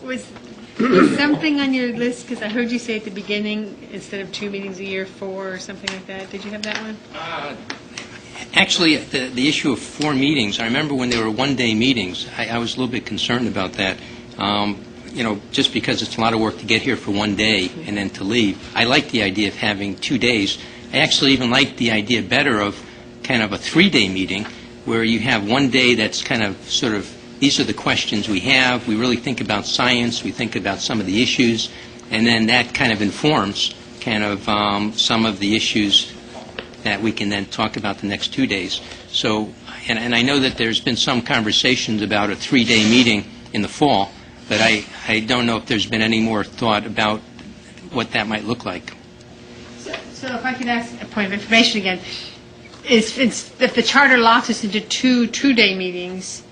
Was something on your list, because I heard you say at the beginning, instead of 2 meetings a year, 4 or something like that. Did you have that one? Actually, the issue of 4 meetings, I remember when they were one-day meetings, I was a little bit concerned about that. Just because it's a lot of work to get here for one day and then to leave. I like the idea of having 2 days. I actually even like the idea better of kind of a 3-day meeting where you have one day that's kind of sort of, these are the questions we have. We really think about science. We think about some of the issues. And then that kind of informs kind of some of the issues that we can then talk about the next 2 days. So, and I know that there's been some conversations about a 3-day meeting in the fall, but I don't know if there's been any more thought about what that might look like. So if I could ask a point of information again, if the charter locks us into 2-day meetings,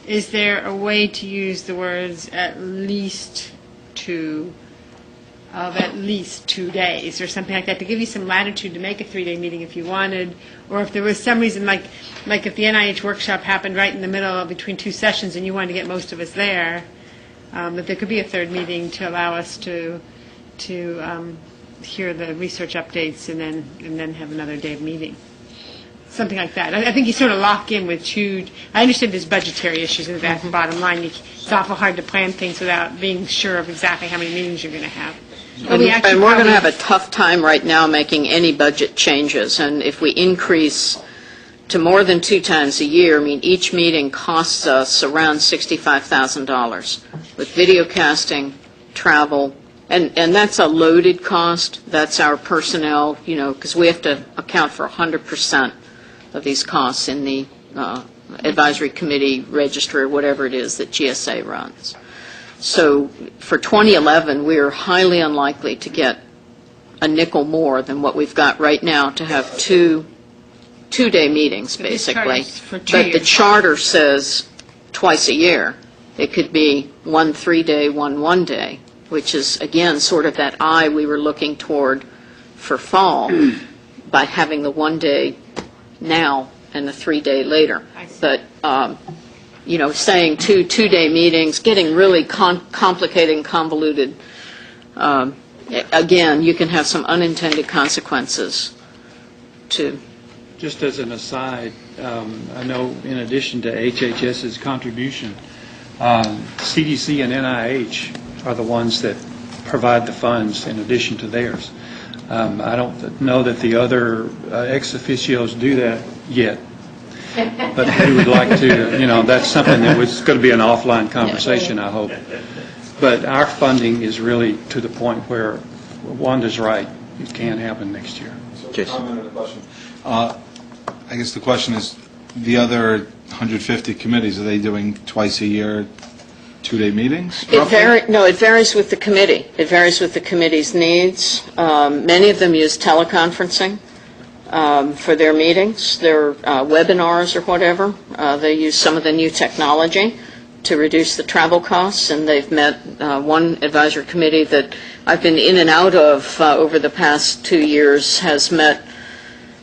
is there a way to use the words at least 2 days or something like that to give you some latitude to make a 3-day meeting if you wanted, or if there was some reason like if the NIH workshop happened right in the middle between 2 sessions and you wanted to get most of us there, that there could be a 3rd meeting to allow us to hear the research updates and then have another day of meeting. Something like that. I think you sort of lock in with 2. I understand there's budgetary issues in that bottom line. It's awful hard to plan things without being sure of exactly how many meetings you're going to have. And we're going to have a tough time right now making any budget changes. And if we increase to more than 2 times a year, I mean, each meeting costs us around $65,000 with video casting, travel, and that's a loaded cost. That's our personnel, because we have to account for 100% of these costs in the advisory committee register, whatever it is that GSA runs. So for 2011, we are highly unlikely to get a nickel more than what we've got right now to have 2-day meetings, basically. But the charter says twice a year. It could be 1 3-day, 1 1-day, which is, again, sort of that eye we were looking toward for fall by having the 1 day now and the 3-day later. But, saying 2-day meetings, getting really complicated and convoluted, again, you can have some unintended consequences to. Just as an aside, I know in addition to HHS's contribution, CDC and NIH are the ones that provide the funds in addition to theirs. I don't know that the other ex officios do that yet, but we would like to, that's something that was going to be an offline conversation, I hope. But our funding is really to the point where Wanda's right. It can't happen next year. Comment on the question. I guess the question is, the other 150 committees, are they doing twice a year 2-day meetings? It varies with the committee. It varies with the committee's needs. Many of them use teleconferencing for their meetings, their webinars or whatever. They use some of the new technology to reduce the travel costs, and they've met one advisory committee that I've been in and out of over the past 2 years has met.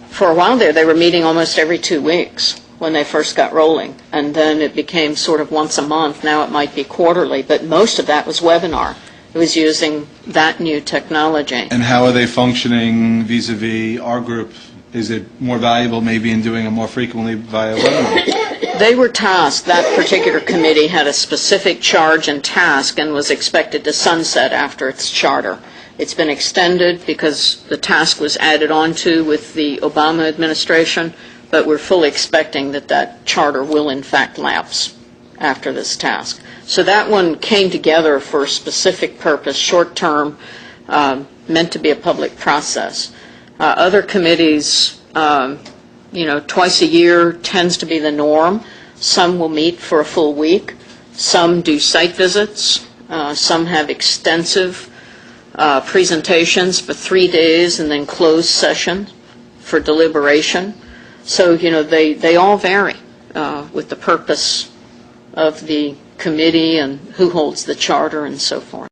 For a while there, they were meeting almost every 2 weeks when they first got rolling, and then it became sort of once a month. Now it might be quarterly, but most of that was webinar. It was using that new technology. And how are they functioning vis-a-vis our group? Is it more valuable maybe in doing it more frequently via webinar? They were tasked, that particular committee had a specific charge and task and was expected to sunset after its charter. It's been extended because the task was added onto with the Obama administration, but we're fully expecting that charter will in fact lapse after this task. So that one came together for a specific purpose, short-term, meant to be a public process. Other committees, twice a year tends to be the norm. Some will meet for a full week. Some do site visits. Some have extensive presentations for 3 days and then closed session for deliberation. So, they all vary with the purpose of the committee and who holds the charter and so forth.